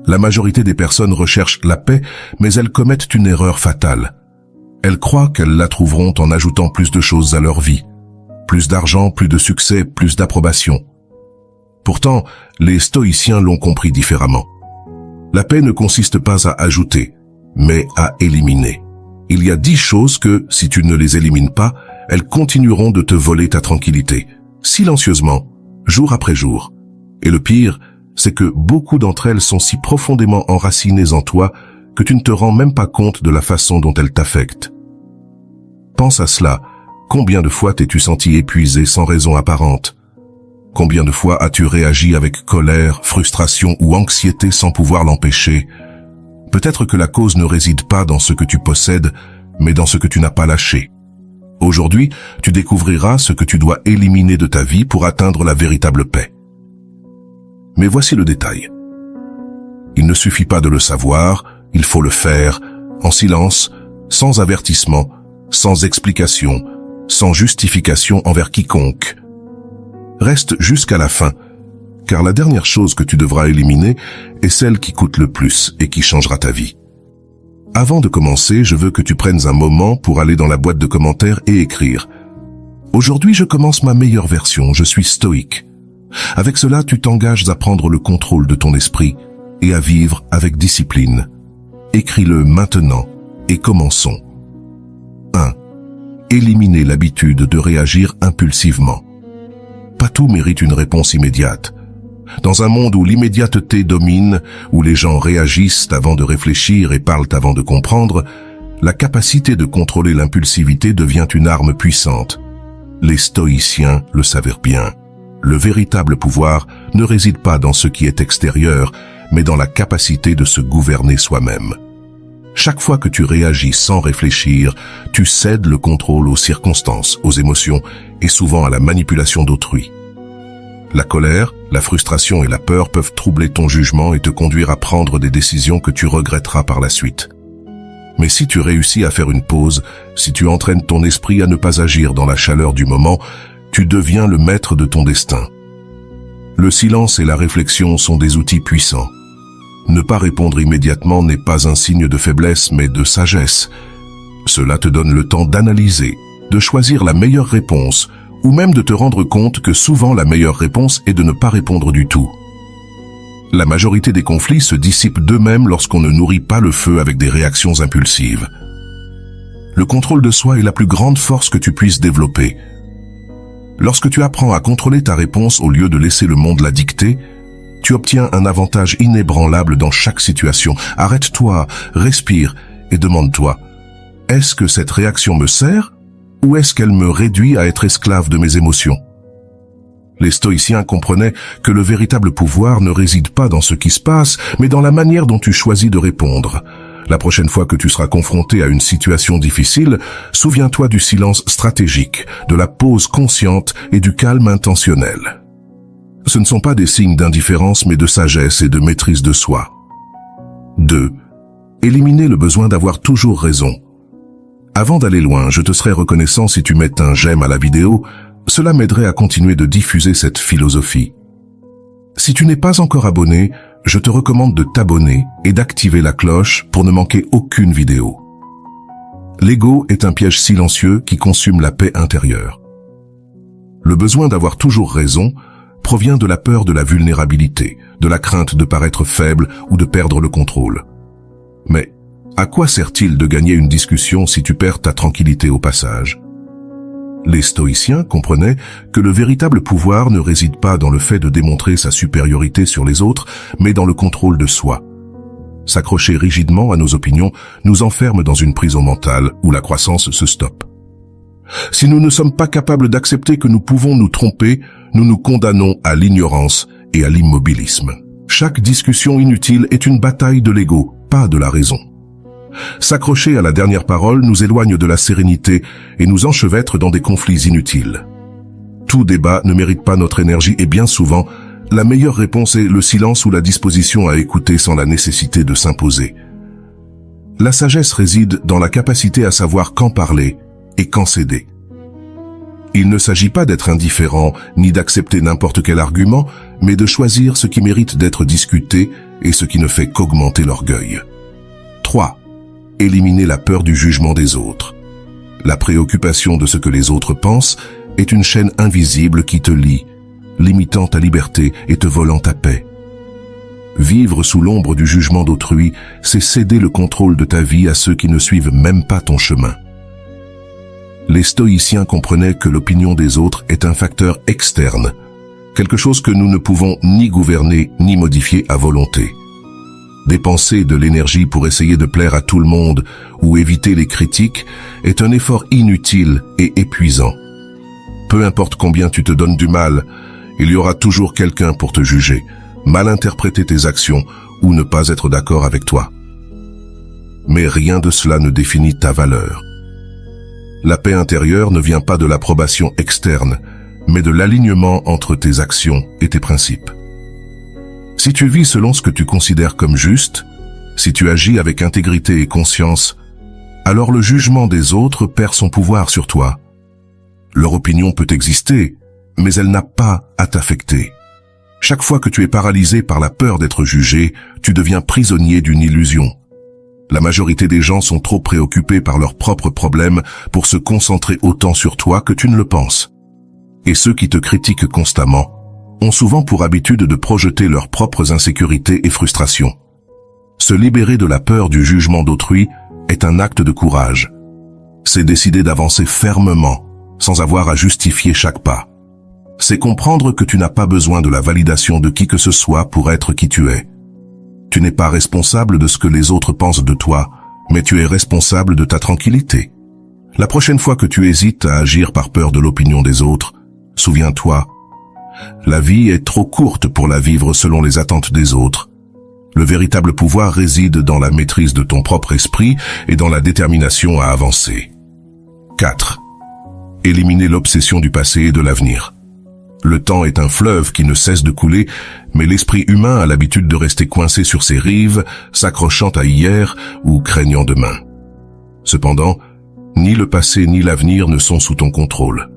La majorité des personnes recherchent la paix, mais elles commettent une erreur fatale. Elles croient qu'elles la trouveront en ajoutant plus de choses à leur vie. Plus d'argent, plus de succès, plus d'approbation. Pourtant, les stoïciens l'ont compris différemment. La paix ne consiste pas à ajouter, mais à éliminer. Il y a 10 choses que, si tu ne les élimines pas, elles continueront de te voler ta tranquillité, silencieusement, jour après jour. Et le pire, c'est que beaucoup d'entre elles sont si profondément enracinées en toi que tu ne te rends même pas compte de la façon dont elles t'affectent. Pense à cela. Combien de fois t'es-tu senti épuisé sans raison apparente? Combien de fois as-tu réagi avec colère, frustration ou anxiété sans pouvoir l'empêcher? Peut-être que la cause ne réside pas dans ce que tu possèdes, mais dans ce que tu n'as pas lâché. Aujourd'hui, tu découvriras ce que tu dois éliminer de ta vie pour atteindre la véritable paix. Mais voici le détail. Il ne suffit pas de le savoir, il faut le faire, en silence, sans avertissement, sans explication, sans justification envers quiconque. Reste jusqu'à la fin, car la dernière chose que tu devras éliminer est celle qui coûte le plus et qui changera ta vie. Avant de commencer, je veux que tu prennes un moment pour aller dans la boîte de commentaires et écrire « Aujourd'hui, je commence ma meilleure version, je suis stoïque ». Avec cela, tu t'engages à prendre le contrôle de ton esprit et à vivre avec discipline. Écris-le maintenant et commençons. 1. Éliminer l'habitude de réagir impulsivement. Pas tout mérite une réponse immédiate. Dans un monde où l'immédiateté domine, où les gens réagissent avant de réfléchir et parlent avant de comprendre, la capacité de contrôler l'impulsivité devient une arme puissante. Les stoïciens le savaient bien. Le véritable pouvoir ne réside pas dans ce qui est extérieur, mais dans la capacité de se gouverner soi-même. Chaque fois que tu réagis sans réfléchir, tu cèdes le contrôle aux circonstances, aux émotions et souvent à la manipulation d'autrui. La colère, la frustration et la peur peuvent troubler ton jugement et te conduire à prendre des décisions que tu regretteras par la suite. Mais si tu réussis à faire une pause, si tu entraînes ton esprit à ne pas agir dans la chaleur du moment, tu deviens le maître de ton destin. Le silence et la réflexion sont des outils puissants. Ne pas répondre immédiatement n'est pas un signe de faiblesse, mais de sagesse. Cela te donne le temps d'analyser, de choisir la meilleure réponse, ou même de te rendre compte que souvent la meilleure réponse est de ne pas répondre du tout. La majorité des conflits se dissipent d'eux-mêmes lorsqu'on ne nourrit pas le feu avec des réactions impulsives. Le contrôle de soi est la plus grande force que tu puisses développer. Lorsque tu apprends à contrôler ta réponse au lieu de laisser le monde la dicter, tu obtiens un avantage inébranlable dans chaque situation. Arrête-toi, respire et demande-toi, est-ce que cette réaction me sert ou est-ce qu'elle me réduit à être esclave de mes émotions? Les stoïciens comprenaient que le véritable pouvoir ne réside pas dans ce qui se passe, mais dans la manière dont tu choisis de répondre. La prochaine fois que tu seras confronté à une situation difficile, souviens-toi du silence stratégique, de la pause consciente et du calme intentionnel. Ce ne sont pas des signes d'indifférence, mais de sagesse et de maîtrise de soi. 2. Éliminer le besoin d'avoir toujours raison. Avant d'aller loin, je te serais reconnaissant si tu mets un j'aime à la vidéo. Cela m'aiderait à continuer de diffuser cette philosophie. Si tu n'es pas encore abonné, je te recommande de t'abonner et d'activer la cloche pour ne manquer aucune vidéo. L'ego est un piège silencieux qui consume la paix intérieure. Le besoin d'avoir toujours raison provient de la peur de la vulnérabilité, de la crainte de paraître faible ou de perdre le contrôle. Mais à quoi sert-il de gagner une discussion si tu perds ta tranquillité au passage? Les stoïciens comprenaient que le véritable pouvoir ne réside pas dans le fait de démontrer sa supériorité sur les autres, mais dans le contrôle de soi. S'accrocher rigidement à nos opinions nous enferme dans une prison mentale où la croissance se stoppe. Si nous ne sommes pas capables d'accepter que nous pouvons nous tromper, nous nous condamnons à l'ignorance et à l'immobilisme. Chaque discussion inutile est une bataille de l'ego, pas de la raison. S'accrocher à la dernière parole nous éloigne de la sérénité et nous enchevêtre dans des conflits inutiles. Tout débat ne mérite pas notre énergie et bien souvent, la meilleure réponse est le silence ou la disposition à écouter sans la nécessité de s'imposer. La sagesse réside dans la capacité à savoir quand parler et quand céder. Il ne s'agit pas d'être indifférent ni d'accepter n'importe quel argument, mais de choisir ce qui mérite d'être discuté et ce qui ne fait qu'augmenter l'orgueil. 3. Éliminer la peur du jugement des autres. La préoccupation de ce que les autres pensent est une chaîne invisible qui te lie, limitant ta liberté et te volant ta paix. Vivre sous l'ombre du jugement d'autrui, c'est céder le contrôle de ta vie à ceux qui ne suivent même pas ton chemin. Les stoïciens comprenaient que l'opinion des autres est un facteur externe, quelque chose que nous ne pouvons ni gouverner ni modifier à volonté. Dépenser de l'énergie pour essayer de plaire à tout le monde ou éviter les critiques est un effort inutile et épuisant. Peu importe combien tu te donnes du mal, il y aura toujours quelqu'un pour te juger, mal interpréter tes actions ou ne pas être d'accord avec toi. Mais rien de cela ne définit ta valeur. La paix intérieure ne vient pas de l'approbation externe, mais de l'alignement entre tes actions et tes principes. Si tu vis selon ce que tu considères comme juste, si tu agis avec intégrité et conscience, alors le jugement des autres perd son pouvoir sur toi. Leur opinion peut exister, mais elle n'a pas à t'affecter. Chaque fois que tu es paralysé par la peur d'être jugé, tu deviens prisonnier d'une illusion. La majorité des gens sont trop préoccupés par leurs propres problèmes pour se concentrer autant sur toi que tu ne le penses. Et ceux qui te critiquent constamment ont souvent pour habitude de projeter leurs propres insécurités et frustrations. Se libérer de la peur du jugement d'autrui est un acte de courage. C'est décider d'avancer fermement, sans avoir à justifier chaque pas. C'est comprendre que tu n'as pas besoin de la validation de qui que ce soit pour être qui tu es. Tu n'es pas responsable de ce que les autres pensent de toi, mais tu es responsable de ta tranquillité. La prochaine fois que tu hésites à agir par peur de l'opinion des autres, souviens-toi, la vie est trop courte pour la vivre selon les attentes des autres. Le véritable pouvoir réside dans la maîtrise de ton propre esprit et dans la détermination à avancer. 4. Éliminer l'obsession du passé et de l'avenir. Le temps est un fleuve qui ne cesse de couler, mais l'esprit humain a l'habitude de rester coincé sur ses rives, s'accrochant à hier ou craignant demain. Cependant, ni le passé ni l'avenir ne sont sous ton contrôle.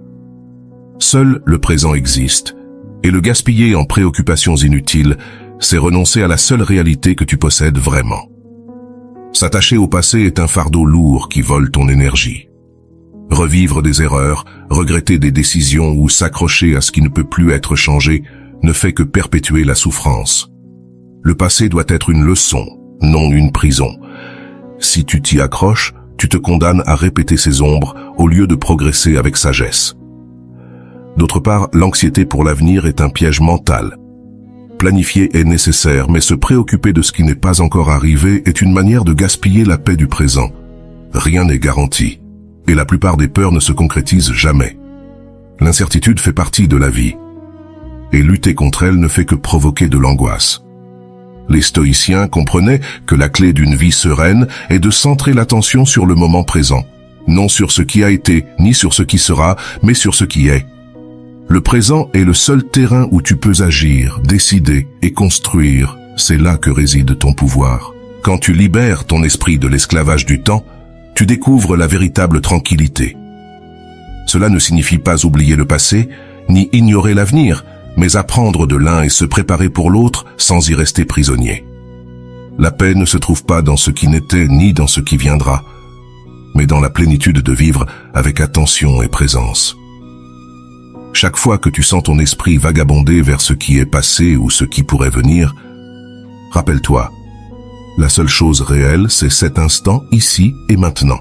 Seul le présent existe, et le gaspiller en préoccupations inutiles, c'est renoncer à la seule réalité que tu possèdes vraiment. S'attacher au passé est un fardeau lourd qui vole ton énergie. Revivre des erreurs, regretter des décisions ou s'accrocher à ce qui ne peut plus être changé ne fait que perpétuer la souffrance. Le passé doit être une leçon, non une prison. Si tu t'y accroches, tu te condamnes à répéter ces ombres au lieu de progresser avec sagesse. D'autre part, l'anxiété pour l'avenir est un piège mental. Planifier est nécessaire, mais se préoccuper de ce qui n'est pas encore arrivé est une manière de gaspiller la paix du présent. Rien n'est garanti, et la plupart des peurs ne se concrétisent jamais. L'incertitude fait partie de la vie, et lutter contre elle ne fait que provoquer de l'angoisse. Les stoïciens comprenaient que la clé d'une vie sereine est de centrer l'attention sur le moment présent, non sur ce qui a été, ni sur ce qui sera, mais sur ce qui est. Le présent est le seul terrain où tu peux agir, décider et construire. C'est là que réside ton pouvoir. Quand tu libères ton esprit de l'esclavage du temps, tu découvres la véritable tranquillité. Cela ne signifie pas oublier le passé, ni ignorer l'avenir, mais apprendre de l'un et se préparer pour l'autre sans y rester prisonnier. La paix ne se trouve pas dans ce qui n'était ni dans ce qui viendra, mais dans la plénitude de vivre avec attention et présence. Chaque fois que tu sens ton esprit vagabonder vers ce qui est passé ou ce qui pourrait venir, rappelle-toi, la seule chose réelle, c'est cet instant, ici et maintenant.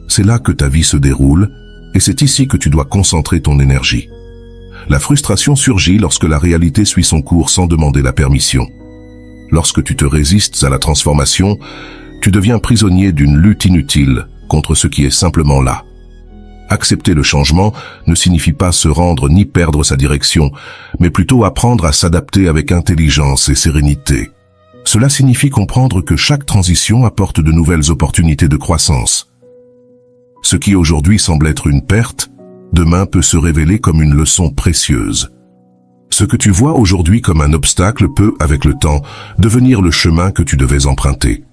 C'est là que ta vie se déroule, et c'est ici que tu dois concentrer ton énergie. La frustration surgit lorsque la réalité suit son cours sans demander la permission. Lorsque tu te résistes à la transformation, tu deviens prisonnier d'une lutte inutile contre ce qui est simplement là. Accepter le changement ne signifie pas se rendre ni perdre sa direction, mais plutôt apprendre à s'adapter avec intelligence et sérénité. Cela signifie comprendre que chaque transition apporte de nouvelles opportunités de croissance. Ce qui aujourd'hui semble être une perte, demain peut se révéler comme une leçon précieuse. Ce que tu vois aujourd'hui comme un obstacle peut, avec le temps, devenir le chemin que tu devais emprunter.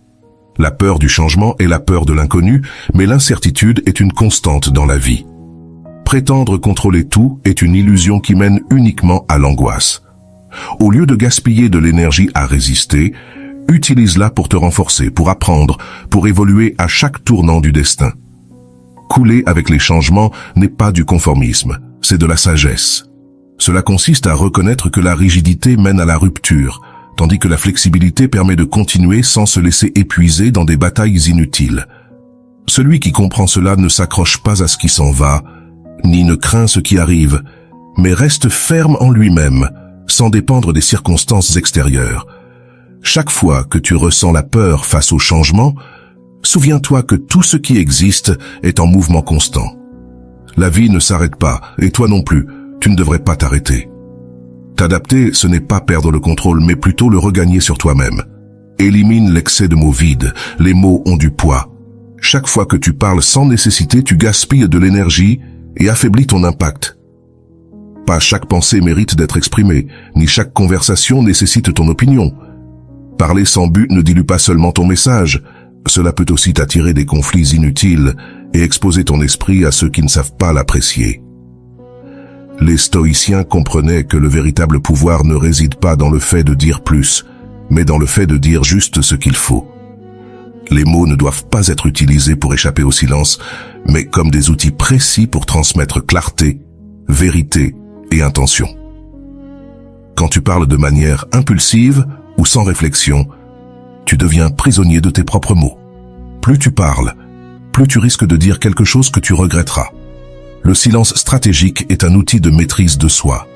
La peur du changement est la peur de l'inconnu, mais l'incertitude est une constante dans la vie. Prétendre contrôler tout est une illusion qui mène uniquement à l'angoisse. Au lieu de gaspiller de l'énergie à résister, utilise-la pour te renforcer, pour apprendre, pour évoluer à chaque tournant du destin. Couler avec les changements n'est pas du conformisme, c'est de la sagesse. Cela consiste à reconnaître que la rigidité mène à la rupture, tandis que la flexibilité permet de continuer sans se laisser épuiser dans des batailles inutiles. Celui qui comprend cela ne s'accroche pas à ce qui s'en va, ni ne craint ce qui arrive, mais reste ferme en lui-même, sans dépendre des circonstances extérieures. Chaque fois que tu ressens la peur face au changement, souviens-toi que tout ce qui existe est en mouvement constant. La vie ne s'arrête pas, et toi non plus, tu ne devrais pas t'arrêter. T'adapter, ce n'est pas perdre le contrôle, mais plutôt le regagner sur toi-même. Élimine l'excès de mots vides, les mots ont du poids. Chaque fois que tu parles sans nécessité, tu gaspilles de l'énergie et affaiblis ton impact. Pas chaque pensée mérite d'être exprimée, ni chaque conversation nécessite ton opinion. Parler sans but ne dilue pas seulement ton message, cela peut aussi t'attirer des conflits inutiles et exposer ton esprit à ceux qui ne savent pas l'apprécier. Les stoïciens comprenaient que le véritable pouvoir ne réside pas dans le fait de dire plus, mais dans le fait de dire juste ce qu'il faut. Les mots ne doivent pas être utilisés pour échapper au silence, mais comme des outils précis pour transmettre clarté, vérité et intention. Quand tu parles de manière impulsive ou sans réflexion, tu deviens prisonnier de tes propres mots. Plus tu parles, plus tu risques de dire quelque chose que tu regretteras. Le silence stratégique est un outil de maîtrise de soi.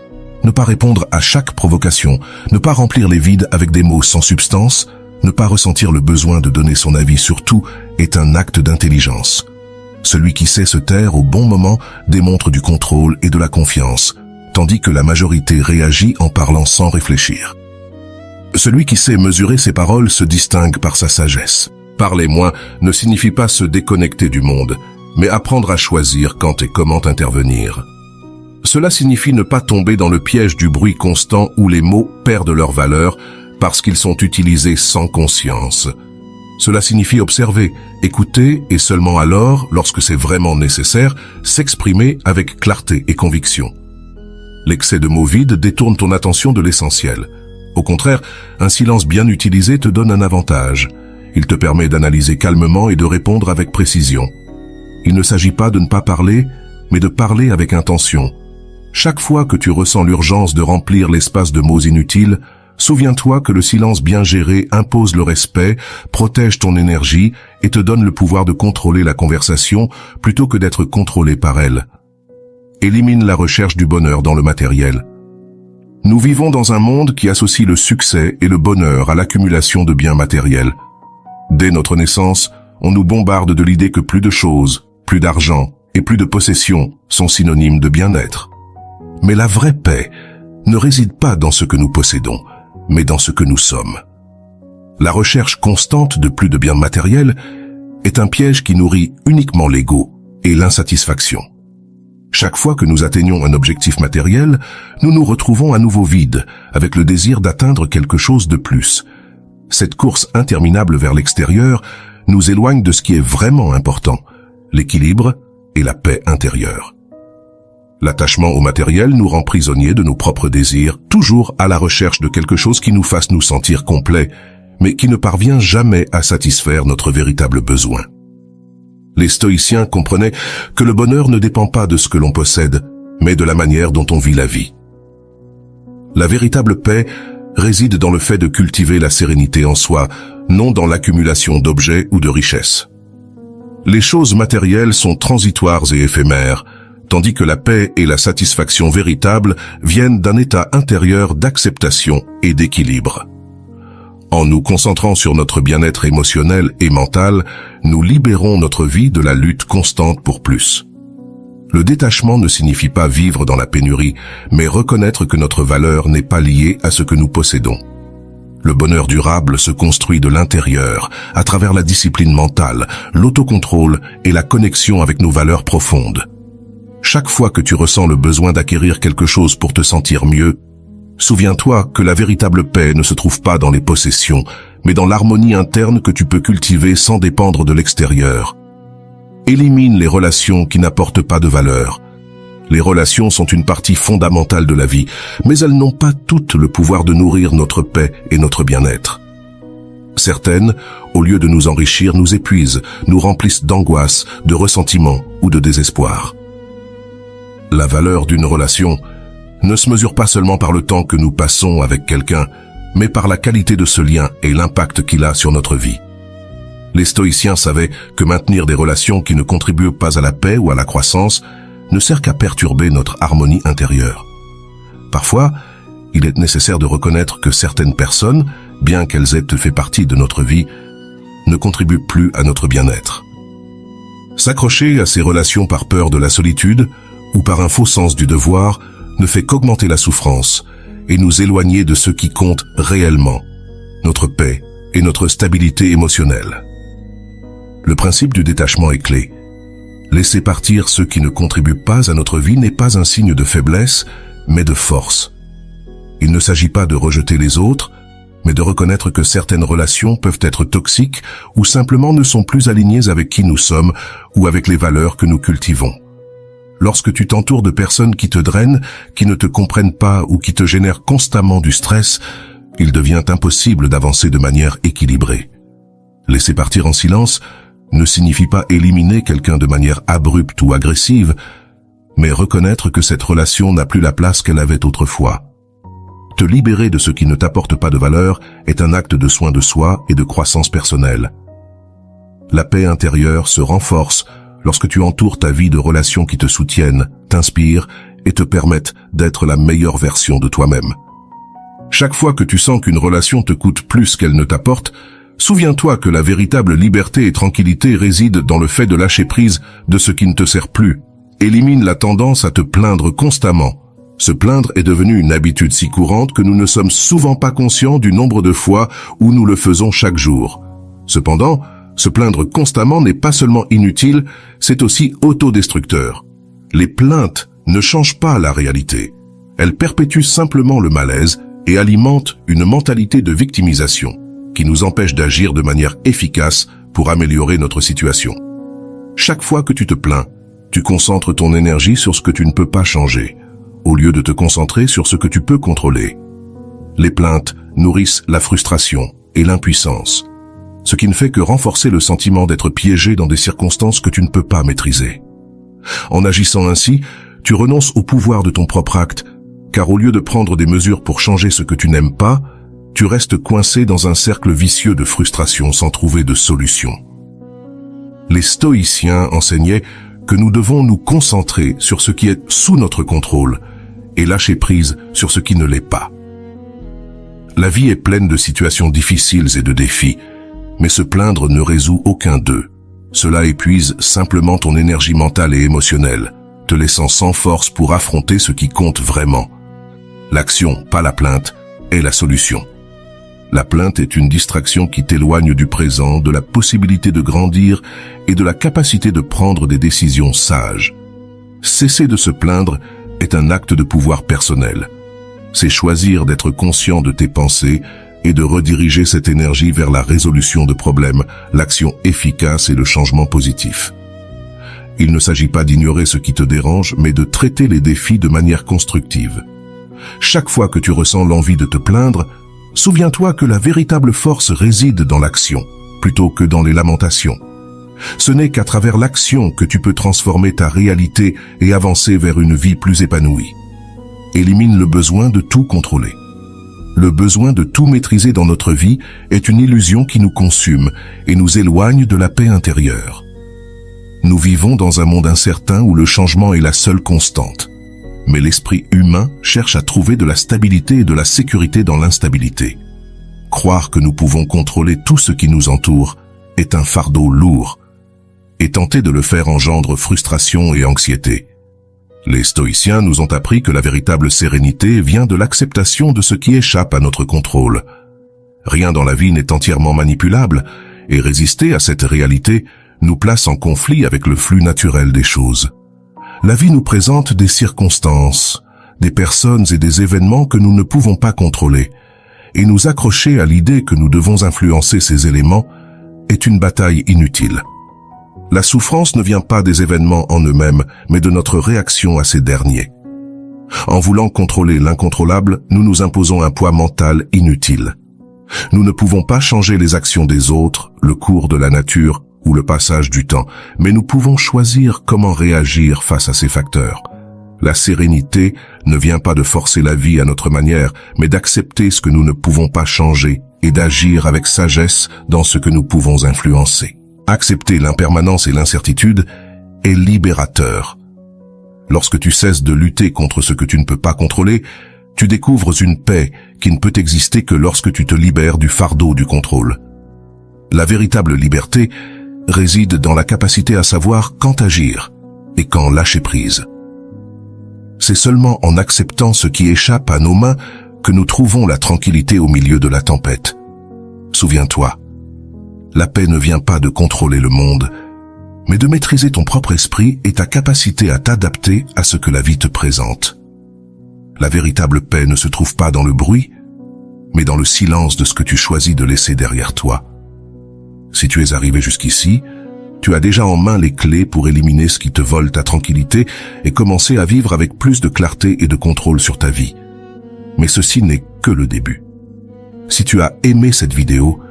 Ne pas répondre à chaque provocation, ne pas remplir les vides avec des mots sans substance, ne pas ressentir le besoin de donner son avis sur tout est un acte d'intelligence. Celui qui sait se taire au bon moment démontre du contrôle et de la confiance, tandis que la majorité réagit en parlant sans réfléchir. Celui qui sait mesurer ses paroles se distingue par sa sagesse. Parler moins ne signifie pas se déconnecter du monde, mais apprendre à choisir quand et comment intervenir. Cela signifie ne pas tomber dans le piège du bruit constant où les mots perdent leur valeur parce qu'ils sont utilisés sans conscience. Cela signifie observer, écouter et seulement alors, lorsque c'est vraiment nécessaire, s'exprimer avec clarté et conviction. L'excès de mots vides détourne ton attention de l'essentiel. Au contraire, un silence bien utilisé te donne un avantage. Il te permet d'analyser calmement et de répondre avec précision. Il ne s'agit pas de ne pas parler, mais de parler avec intention. Chaque fois que tu ressens l'urgence de remplir l'espace de mots inutiles, souviens-toi que le silence bien géré impose le respect, protège ton énergie et te donne le pouvoir de contrôler la conversation plutôt que d'être contrôlé par elle. Élimine la recherche du bonheur dans le matériel. Nous vivons dans un monde qui associe le succès et le bonheur à l'accumulation de biens matériels. Dès notre naissance, on nous bombarde de l'idée que plus de choses, plus d'argent et plus de possessions sont synonymes de bien-être. Mais la vraie paix ne réside pas dans ce que nous possédons, mais dans ce que nous sommes. La recherche constante de plus de biens matériels est un piège qui nourrit uniquement l'ego et l'insatisfaction. Chaque fois que nous atteignons un objectif matériel, nous nous retrouvons à nouveau vides, avec le désir d'atteindre quelque chose de plus. Cette course interminable vers l'extérieur nous éloigne de ce qui est vraiment important, l'équilibre et la paix intérieure. L'attachement au matériel nous rend prisonniers de nos propres désirs, toujours à la recherche de quelque chose qui nous fasse nous sentir complets, mais qui ne parvient jamais à satisfaire notre véritable besoin. Les stoïciens comprenaient que le bonheur ne dépend pas de ce que l'on possède, mais de la manière dont on vit la vie. La véritable paix réside dans le fait de cultiver la sérénité en soi, non dans l'accumulation d'objets ou de richesses. Les choses matérielles sont transitoires et éphémères, tandis que la paix et la satisfaction véritable viennent d'un état intérieur d'acceptation et d'équilibre. En nous concentrant sur notre bien-être émotionnel et mental, nous libérons notre vie de la lutte constante pour plus. Le détachement ne signifie pas vivre dans la pénurie, mais reconnaître que notre valeur n'est pas liée à ce que nous possédons. Le bonheur durable se construit de l'intérieur, à travers la discipline mentale, l'autocontrôle et la connexion avec nos valeurs profondes. Chaque fois que tu ressens le besoin d'acquérir quelque chose pour te sentir mieux, souviens-toi que la véritable paix ne se trouve pas dans les possessions, mais dans l'harmonie interne que tu peux cultiver sans dépendre de l'extérieur. Élimine les relations qui n'apportent pas de valeur. Les relations sont une partie fondamentale de la vie, mais elles n'ont pas toutes le pouvoir de nourrir notre paix et notre bien-être. Certaines, au lieu de nous enrichir, nous épuisent, nous remplissent d'angoisse, de ressentiment ou de désespoir. La valeur d'une relation ne se mesure pas seulement par le temps que nous passons avec quelqu'un, mais par la qualité de ce lien et l'impact qu'il a sur notre vie. Les stoïciens savaient que maintenir des relations qui ne contribuent pas à la paix ou à la croissance ne sert qu'à perturber notre harmonie intérieure. Parfois, il est nécessaire de reconnaître que certaines personnes, bien qu'elles aient fait partie de notre vie, ne contribuent plus à notre bien-être. S'accrocher à ces relations par peur de la solitude ou par un faux sens du devoir ne fait qu'augmenter la souffrance et nous éloigner de ce qui compte réellement, notre paix et notre stabilité émotionnelle. Le principe du détachement est clé. Laisser partir ceux qui ne contribuent pas à notre vie n'est pas un signe de faiblesse, mais de force. Il ne s'agit pas de rejeter les autres, mais de reconnaître que certaines relations peuvent être toxiques ou simplement ne sont plus alignées avec qui nous sommes ou avec les valeurs que nous cultivons. Lorsque tu t'entoures de personnes qui te drainent, qui ne te comprennent pas ou qui te génèrent constamment du stress, il devient impossible d'avancer de manière équilibrée. Laisser partir en silence ne signifie pas éliminer quelqu'un de manière abrupte ou agressive, mais reconnaître que cette relation n'a plus la place qu'elle avait autrefois. Te libérer de ce qui ne t'apporte pas de valeur est un acte de soin de soi et de croissance personnelle. La paix intérieure se renforce lorsque tu entoures ta vie de relations qui te soutiennent, t'inspirent et te permettent d'être la meilleure version de toi-même. Chaque fois que tu sens qu'une relation te coûte plus qu'elle ne t'apporte, souviens-toi que la véritable liberté et tranquillité résident dans le fait de lâcher prise de ce qui ne te sert plus. Élimine la tendance à te plaindre constamment. Se plaindre est devenu une habitude si courante que nous ne sommes souvent pas conscients du nombre de fois où nous le faisons chaque jour. Cependant, se plaindre constamment n'est pas seulement inutile, c'est aussi autodestructeur. Les plaintes ne changent pas la réalité. Elles perpétuent simplement le malaise et alimentent une mentalité de victimisation qui nous empêche d'agir de manière efficace pour améliorer notre situation. Chaque fois que tu te plains, tu concentres ton énergie sur ce que tu ne peux pas changer, au lieu de te concentrer sur ce que tu peux contrôler. Les plaintes nourrissent la frustration et l'impuissance, ce qui ne fait que renforcer le sentiment d'être piégé dans des circonstances que tu ne peux pas maîtriser. En agissant ainsi, tu renonces au pouvoir de ton propre acte, car au lieu de prendre des mesures pour changer ce que tu n'aimes pas, tu restes coincé dans un cercle vicieux de frustration sans trouver de solution. Les stoïciens enseignaient que nous devons nous concentrer sur ce qui est sous notre contrôle et lâcher prise sur ce qui ne l'est pas. La vie est pleine de situations difficiles et de défis, mais se plaindre ne résout aucun d'eux. Cela épuise simplement ton énergie mentale et émotionnelle, te laissant sans force pour affronter ce qui compte vraiment. L'action, pas la plainte, est la solution. La plainte est une distraction qui t'éloigne du présent, de la possibilité de grandir et de la capacité de prendre des décisions sages. Cesser de se plaindre est un acte de pouvoir personnel. C'est choisir d'être conscient de tes pensées et de rediriger cette énergie vers la résolution de problèmes, l'action efficace et le changement positif. Il ne s'agit pas d'ignorer ce qui te dérange, mais de traiter les défis de manière constructive. Chaque fois que tu ressens l'envie de te plaindre, souviens-toi que la véritable force réside dans l'action, plutôt que dans les lamentations. Ce n'est qu'à travers l'action que tu peux transformer ta réalité et avancer vers une vie plus épanouie. Élimine le besoin de tout contrôler. Le besoin de tout maîtriser dans notre vie est une illusion qui nous consume et nous éloigne de la paix intérieure. Nous vivons dans un monde incertain où le changement est la seule constante. Mais l'esprit humain cherche à trouver de la stabilité et de la sécurité dans l'instabilité. Croire que nous pouvons contrôler tout ce qui nous entoure est un fardeau lourd, et tenter de le faire engendre frustration et anxiété. Les stoïciens nous ont appris que la véritable sérénité vient de l'acceptation de ce qui échappe à notre contrôle. Rien dans la vie n'est entièrement manipulable, et résister à cette réalité nous place en conflit avec le flux naturel des choses. La vie nous présente des circonstances, des personnes et des événements que nous ne pouvons pas contrôler, et nous accrocher à l'idée que nous devons influencer ces éléments est une bataille inutile. La souffrance ne vient pas des événements en eux-mêmes, mais de notre réaction à ces derniers. En voulant contrôler l'incontrôlable, nous nous imposons un poids mental inutile. Nous ne pouvons pas changer les actions des autres, le cours de la nature ou le passage du temps, mais nous pouvons choisir comment réagir face à ces facteurs. La sérénité ne vient pas de forcer la vie à notre manière, mais d'accepter ce que nous ne pouvons pas changer et d'agir avec sagesse dans ce que nous pouvons influencer. Accepter l'impermanence et l'incertitude est libérateur. Lorsque tu cesses de lutter contre ce que tu ne peux pas contrôler, tu découvres une paix qui ne peut exister que lorsque tu te libères du fardeau du contrôle. La véritable liberté réside dans la capacité à savoir quand agir et quand lâcher prise. C'est seulement en acceptant ce qui échappe à nos mains que nous trouvons la tranquillité au milieu de la tempête. Souviens-toi, la paix ne vient pas de contrôler le monde, mais de maîtriser ton propre esprit et ta capacité à t'adapter à ce que la vie te présente. La véritable paix ne se trouve pas dans le bruit, mais dans le silence de ce que tu choisis de laisser derrière toi. Si tu es arrivé jusqu'ici, tu as déjà en main les clés pour éliminer ce qui te vole ta tranquillité et commencer à vivre avec plus de clarté et de contrôle sur ta vie. Mais ceci n'est que le début. Si tu as aimé cette vidéo,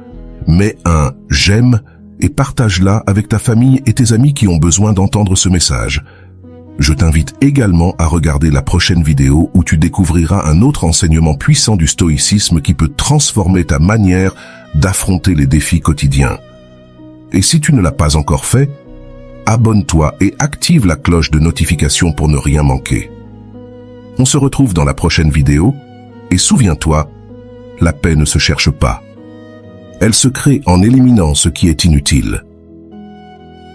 mets un « j'aime » et partage-la avec ta famille et tes amis qui ont besoin d'entendre ce message. Je t'invite également à regarder la prochaine vidéo où tu découvriras un autre enseignement puissant du stoïcisme qui peut transformer ta manière d'affronter les défis quotidiens. Et si tu ne l'as pas encore fait, abonne-toi et active la cloche de notification pour ne rien manquer. On se retrouve dans la prochaine vidéo et souviens-toi, la paix ne se cherche pas. Elle se crée en éliminant ce qui est inutile.